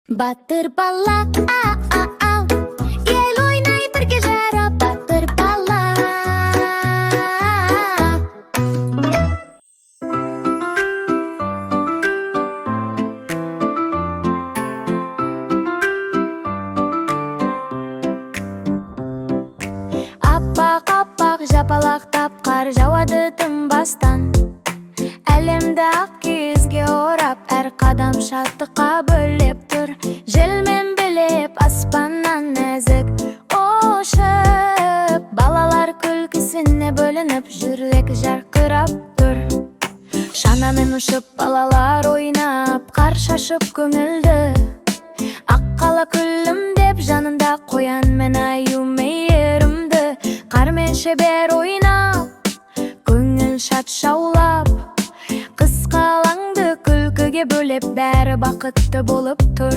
Батыр бала, ау, ел ойнай бірге жарап, батыр бала. Аппақ жапалақтап қар жауады тынбастан. Әлемді ақ киізге орап, әр қадам шаттыққа бөлеп тұр. Желмен білеп аспаннан нәзік ұшып, балалар күлкісіне бөлініп, жүрек жарқырап тұр. Шанамен ұшып, балалар ойнап, қар шашып көңілді. Аққала күлімдеп, жанында қоян мен аю мейірімді. Қармен шебер ойнап, көңіл шат шаулап, қысқалаңды күлкіге бөлеп, бәрі бақытты болып тұр.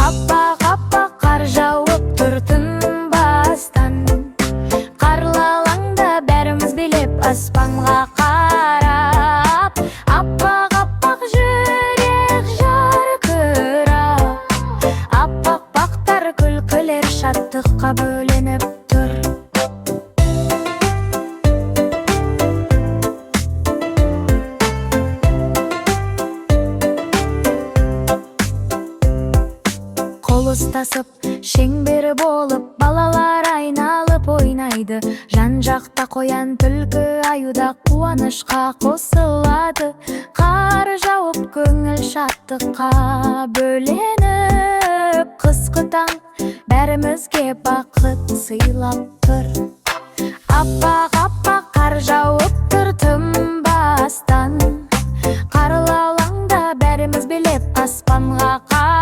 Аппақ қар жауып тұр тынбастан. Қарлы алаңда бәріміз билеп, аспанға қарап. Аппақ жүрек жарқырап, аппақ күлкілер шаттыққа бөленіп тұр. Қол ұстасып, шеңбері болып, балалар айналып ойнайды. Жан-жақта қоян, түлкі, аюда қуанышқа қосылады. Қар жауып, көңіл шаттыққа бөленіп, қысқы таң бәрімізге бақыт сыйлап тұр. Аппақ қар жауып тұр тынбастан. Қарлы алаңда бәріміз билеп, аспанға қарап.